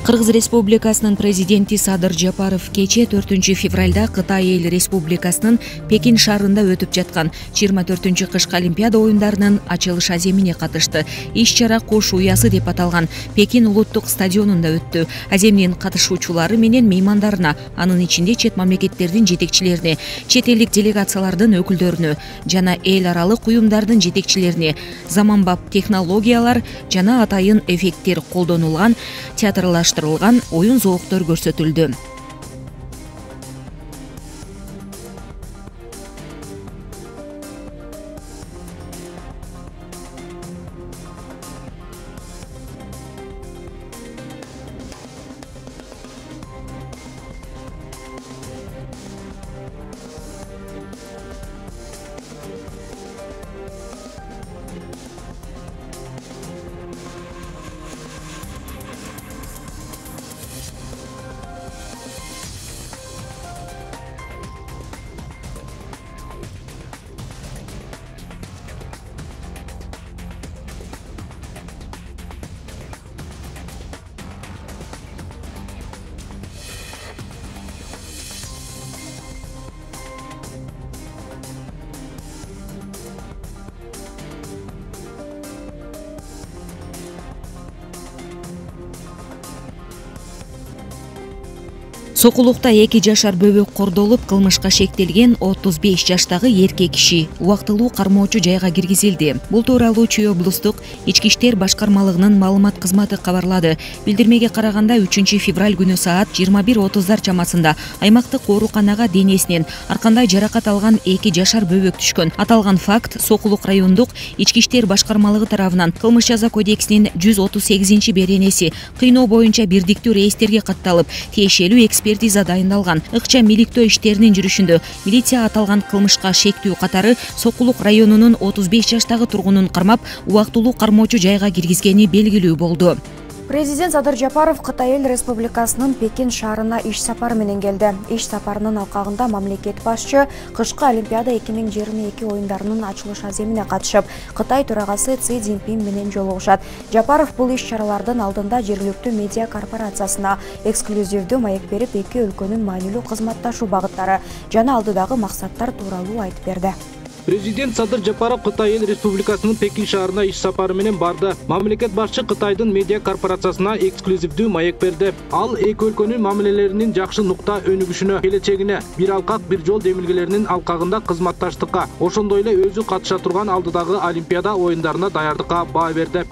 Кыргыз Республикасынын президенти Садыр Жапаров кече 4 февралда Кытай Эл Республикасынын Пекин шаарында өтүп жаткан 24 кышкы Олимпиада оюндарынын ачылыш аземине катышты. Иш-чара кош уясы деп аталган Пекин улуттук стадионунда өттү. Аземдин катышуучулары менен меймандарына, анын ичинде чет мамлекеттердин жетекчилерине, чет элдик делегациялардын өкүлдөрүнө жана эл аралык уюмдардын жетекчилерине заманбап технологиялар жана атайын эффекттер колдонулган театрлаштырылган оюн зооктор көрсөтүлдү. Сокулукта 2 жашар бөбөк кордолуп, кылмышка шектелген 35 жаштагы эркек киши убактылуу кармоочу жайга киргизилди. Бул тууралуу Чүй облустук ички иштер башкармалыгынын маалымат кызматы кабарлады. Билдирмеге караганда 3 февраль күнү саат 21:30 чамасында аймактык ооруканага денесинен ар кандай жаракат алган 2 жашар бөбөк түшкөн. Аталган факт Сокулук райондук ички иштер башкармалыгы тарабынан кылмыш жаза кодексинин 138 беренеси кыйноо боюнча бирдиктүү рейстерге катталып, тиешелүү экспертиза дайындалган. Ыкча миликтөө иштеринин жүрүшүндө милиция аталган кылмышка шектүү катары Сокулук районунун 35 жаштагы тургунун кармап, убактылуу кармоочу жайга киргизгени белгилүү болду. Президент Садыр Жапаров Кытай Эл Республикасынын Пекин шаарына иш сапары менен келди. Иш сапарынын алкагында мамлекет башчы кышкы Олимпиада 2022 оюндарынын ачылыш аземине катышып, Кытай төрагасы Си Цзиньпин менен жолугушат. Жапаров бул иш-чаралардын алдында жергиликтүү медиа корпорациясына эксклюзивдүү маек берип, эки өлкөнүн маанилүү кызматташуу багыттары жана алдыдагы максаттар тууралуу айтып берди. Президент Садыр Жапаров Кытай Эл Республикасынын Пекин шаарына иш сапары менен барды. Мамлекет башчы Кытайдын медиа корпорациясына эксклюзивдүү маек берди. Ал эки өлкөнүн мамилелеринин жакшы нукта өнүгүшүнө, келечегине, бир алкак бир жол демилгелеринин алкагында кызматташтыкка, ошондой эле өзү катыша турган алдыдагы Олимпиада оюндарына даярдыкка баа берди.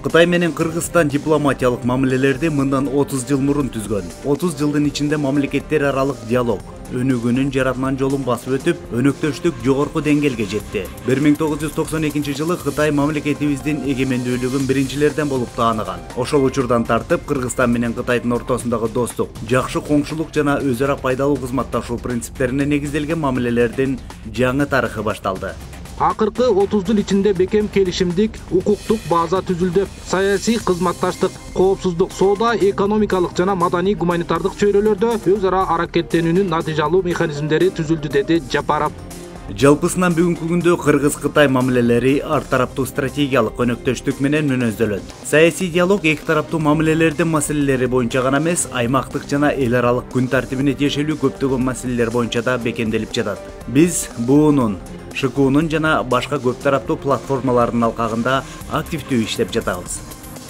Кытай менен Кыргызстан дипломатиялык мамилелерди мындан 30 жыл мурун түзгөн. 30 жылдын ичинде мамлекеттер аралык диалог өнүгүүнүн жаратман жолун басып өтүп, өнөктөштүк жогорку деңгээлге жетти. 1992 жылы Кытай мамлекетибиздин эгемендүүлүгүн биринчилерден болуп тааныган. Ошол учурдан тартып Кыргызстан менен Кытайдын ортосундагы достук, жакшы коңшулук жана өз ара пайдалуу кызматташуу принциптерине негизделген мамилелердин жаңы тарыхы башталды. Акыркы 30 жыл ичинде бекем келишимдик укуктук база түзүлдү. Саясий кызматташтык, коопсуздук, соода, экономикалык жана маданий гуманитардык чөйрөлөрдө өз ара аракеттенүүнүн натыйжалуу механизмдери түзүлдү, деди Жапаров. Жалпысынан бүгүнкү күндө Кыргыз-Кытай мамилелери ар тараптуу стратегиялык өнөктөштүк менен мүнөздөлөт. Саясий диалог эки тараптуу мамилелердин маселелери боюнча гана эмес, аймактык жана эл аралык күн тартибине тиешелүү көптөгөн маселелер боюнча да бекемделип жатат. Биз буунун, ШКУнун жана башка көп тараптуу платформалардын алкагында активдүү иштеп жатабыз.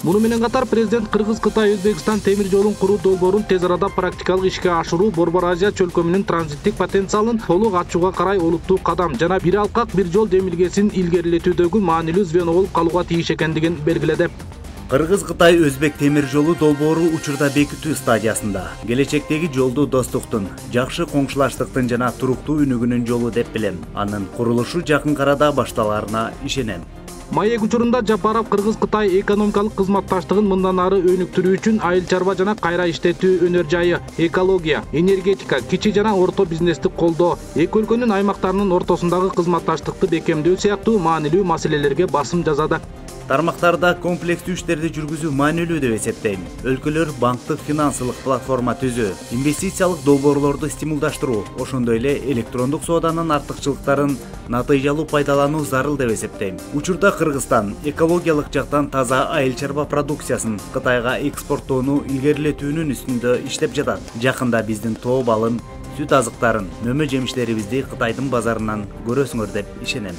Муну менен катар президент Кыргыз-Кытай-Өзбекстан темир жолун куруу долбоорун тез арада практикалык ишке ашыруу Борбор Азия чөлкөмүнүн транзиттик потенциалын толук ачууга карай олуттуу кадам жана бир алкак бир жол демилгесин илгерилетүүдөгү маанилүү звено болуп калууга тийиш экендигин белгиледи. Кыргыз-Кытай-Өзбек темир жолу долбоору учурда бекитүү стадиясында. Келечектеги жолду достуктун, жакшы коңшулаштыктын жана туруктуу өнүгүүнүн жолу деп билем. Анын курулушу жакын арада башталарына ишенем. Маек учурунда Жапаров Кыргыз-Кытай экономикалык кызматташтыгын мындан ары өнүктүрүү үчүн айыл чарба жана кайра иштетүү өнөр жайы, экология, энергетика, кичи жана орто бизнести колдоо, эки өлкөнүн аймактарынын ортосундагы кызматташтыкты бекемдөө сыяктуу маанилүү маселелерге басым жасады. Тармактарда комплекстүү иштерди жүргүзүү маанилүү деп эсептейм. Өлкөлөр банктык финансылык платформа түзүү, инвестициялык долбоорлорду стимулдаштыруу, ошондой эле электрондук сооданын артыкчылыктарын натыйжалуу пайдалануу зарыл деп эсептейм. Учурда Кыргызстан экологиялык жактан таза айsyl чарба продукциясын Кытайга экспорттоону илгерилетүүнүн үстүндө иштеп жатат. Жакында биздин тоо балын, сүт азыктарын, мөмө жемиштерибизди Кытайдын базарынан көрөсүңөр деп ишенем.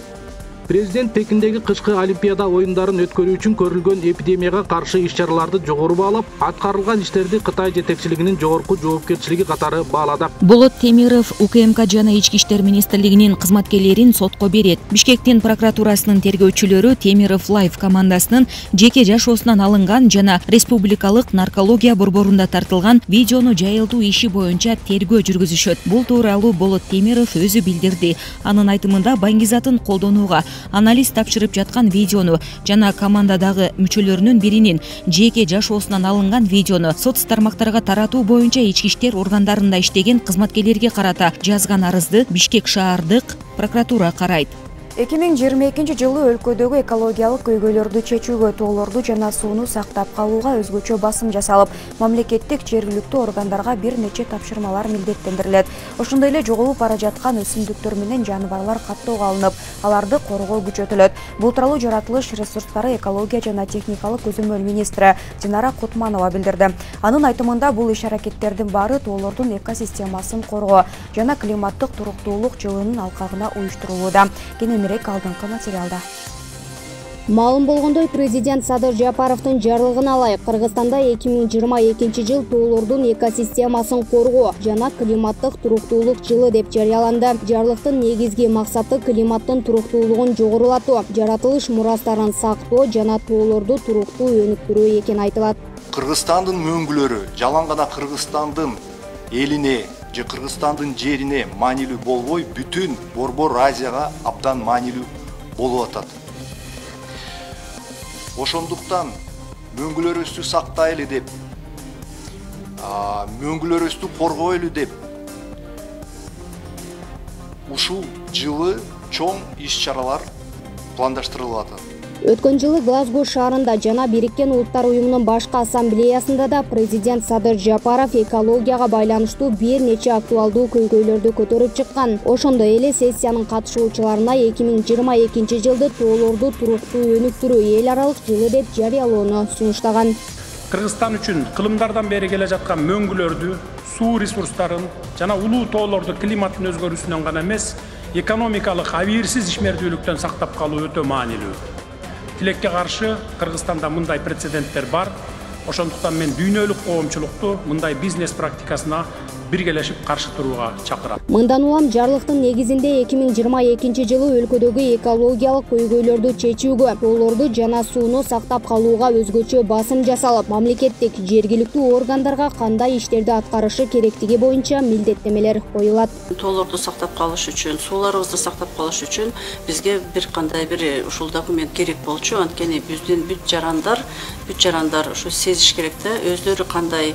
Президент Пекиндеги кышкы Олимпиада оюндарын өткөрүү үчүн көрүлгөн эпидемияга каршы иш-чараларды жогору баалап, аткарылган иштерди Кытай жетекчилигинин жогорку жоопкерчилиги катары баалады. Болот Темиров УКМК жана Ички иштер министрлигинин кызматкерлерин сотко берет. Бишкектин прокуратурасынын тергөөчүлөрү Темиров Лайф командасынын жеке жашоосунан алынган жана республикалык наркология борборунда тартылган видеону жайылтуу иши боюнча тергөө жүргүзүшөт. Бул тууралуу Болот Темиров өзү билдирди. Анын айтымында баңгизатын колдонууга анализ тапшырып жаткан видеону жана командадагы мүчөлөрүнүн биринин жеке жашоосунан алынган видеону соц тармактарга таратуу боюнча ички иштер органдарында иштеген кызматкерлерге карата жазган арызды Бишкек шаардык прокуратура карайт. 2022 жылы өлкөдөгү экологиялык көйгөйлөрдү чечүүгө, тоолорду жана сууну сактап калууга өзгөчө басым жасалып, мамлекеттик жергиликтүү органдарга бир нече тапшырмалар милдеттендирилет. Ошондой эле жоголуп бара жаткан өсүмдүктөр менен жаныбарлар каттоого алынып, аларды коргоо күчөтүлөт. Бул тууралуу жаратылыш ресурстары экология жана техникалык көзөмөл министри Динара Кутманова билдирди. Анын айтымында бул иш-аракеттердин баары тоолордун экосистемасын коргоо жана климаттык туруктуулук жылынын алкагына уюштурулууда. Алдыңкы материалда. Маалым болгондой, президент Садыр Жапаровдун жарлыгын алайык, Кыргызстанда 2022 жыл тоолордун экосистемасын коргоо жана климаттык туруктуулук жылы деп жарыяланды. Жарлыктын негизги максаты климаттын туруктуулугун жогорулатуу, жаратылыш мурастарын сактоо жана тоолорду туруктуу өнүктүрүү экени айтылат. Кыргызстандын мөңгүлөрү жалаң гана Кыргызстандын элине же Кыргызстандын жерине маанилүү болбой, бүтүн Борбор Азияга абдан маанилүү болуп атат. Ошондуктан мөңгүлөрүбүздү сактайлы деп, мөңгүлөрүбүздү коргойлу деп, ушул жылы чоң иш-чаралар пландаштырылып атат. Өткөн жылы Глазго шаарында жана Бириккен Улуттар уюмунун башкы ассамблеясында да президент Садыр Жапаров экологияга байланыштуу бир нече актуалдуу көйгөйлөрдү көтөрүп чыккан. Ошондой эле сессиянын катышуучуларына 2022 жылды тоолорду туруктуу өнүктүрүү эл аралык жылы деп жарыялоону сунуштаган. Кыргызстан үчүн кылымдардан бери келе жаткан мөңгүлөрдү, суу ресурстарын жана улуу тоолорду климаттын өзгөрүүсүнөн гана эмес, экономикалык абийирсиз ишмердүүлүктөн сактап калуу өтө маанилүү. Тилекке каршы Кыргызстанда мындай прецеденттер бар. Ошондуктан мен дүйнөлүк коомчулукту мындай бизнес практикасына биргелешип каршы турууга чакырам. Мындан улам жарлыктын негизинде 2022 жылы өлкөдөгү экологиялык көйгөйлөрдү чечүүгө, тоолорду жана сууну сактап калууга өзгөчө басым жасалып, мамлекеттик жергиликтүү органдарга кандай иштерди аткарышы керектиги боюнча милдеттемелер коюлат. Тоолорду сактап калыш үчүн, сууларыбызды сактап калыш үчүн бизге бир кандай бир ушул документ керек болчу. Анткени биздин бүт жарандар ушу сезиш керек да, өздөрү кандай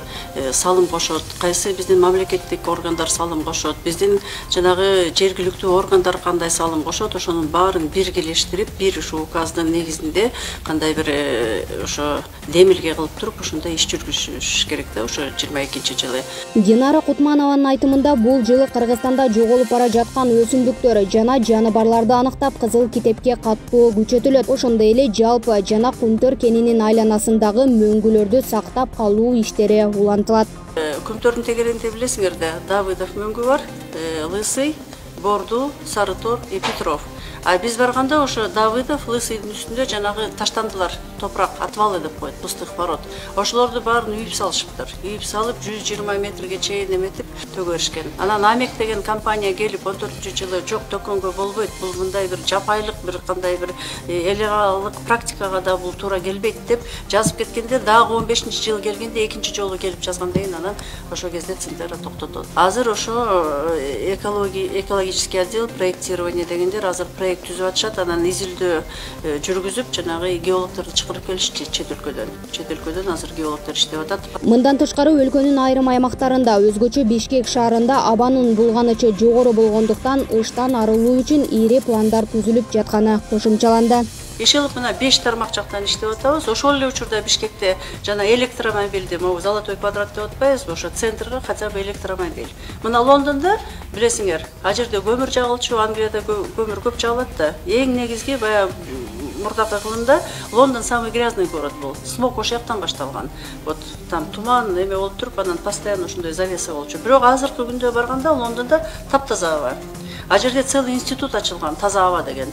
салым кошот, кайсы биздин мамлекеттик органдар салым кошот, биздин жанагы жергиликтүү органдар кандай салым кошот, ошонун баарын биргелештирип, бир ушу указдын негизинде кандай бир ошо демилге кылып туруп, ошондой иш жүргүзүш керек да, ошо 22 жылы. Динара Кутманованын айтымында бул жылы Кыргызстанда жоголуп бара жаткан өсүмдүктөр жана жаныбарларды аныктап кызыл китепке каттоо күчөтүлөт. Ошондой эле жалпы жана Кумтөр кенинин айланасындагы мөңгүлөрдү сактап калуу иштери улантылат. Кумтөрдүн тегерегинде билесиңер да, Давыдов мөңгү бар, Лысый, Борду, Сарытор, Петров. А биз барганда ошо Давыдов, Лысыйдын үстүндө жанагы таштандылар, топурак атвалы деп коет, пустых пород. Ошолорду баарын үйүп салышыптыр. Үйүп салып 120 метрге чейин эметип төгөрүшкөн. Анан Амек деген компания келип 14-жылы жок төкөнгө болбойт. Бул мындай бир жапайлык бир кандай бир элегалдык практикага да бул туура келбейт деп жазып кеткенде, дагы 15-жыл келгенде экинчи жолу келип жазгандан кийин анан ошол кезде центр токтотот. Азыр ошо экологический отдел проектирование дегендер азыр проект түзүп атышат, анан изилдөө жүргүзүп, жанагы геологдорду чакырып келишти чет өлкөдөн азыр геологдор иштеп атат. Мындан тышкары өлкөнүн айрым аймактарында, өзгөчө Бишкек шаарында абанын булганычы жогору болгондуктан ыштан арылуу үчүн ири пландар түзүлүп жатканы кошумчаланды. иш кылып мына 5 тармак жактан иштеп атабыз. Ошол эле учурда Бишкекте жана электромобилди, могу золотой квадрат деп атпайбызбы, ошо центрге хотя бы электромобиль. Мына Лондондо билесиңер, а жерде көмүр жагылчу, Англияда көмүр көп жагылат да. Эң негизги баягы мурдакы кылымда Лондон самый грязный город был. Смог ошол жактан башталган. Вот там туман эме болуп туруп, анан постоянно ошондой завеса болчу. Бирок азыркы күндө барганда Лондонда таптаза аба. А жерде целый институт ачылган, таза аба деген.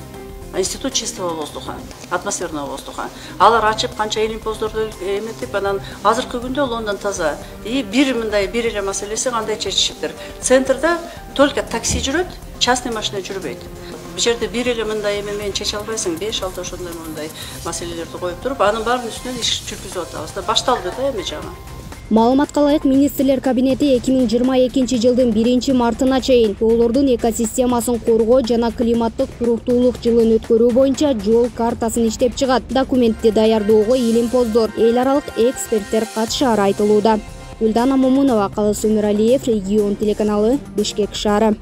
Институт чистого воздуха, атмосферного воздуха. Алар ачып канча элимпоздорду эметип, анан азыркы күндө Лондон таза. И бир эле маселеси кандай чечишиптир. Центрда только такси жүрөт, частный машина жүрбөйт. Бул жерде бир эле мындай эме менен чече албайсың, 5-6 ошондой мындай маселелерди коюп туруп, анын баарынын үстүнөн иш жүргүзүп атабыз да. Башталды да эми жана. Маалыматка ылайык, министрлер кабинети 2022 жылдын 1-мартына чейин тоолордун экосистемасын коргоо жана климаттык туруктуулук жылын өткөрүү боюнча жол картасын иштеп чыгат. Документти даярдоого илимпоздор, эл аралык эксперттер катышары айтылууда. Гүлдана Момунова, Калыс Өмүралиев, Регион телеканалы, Бишкек шаары.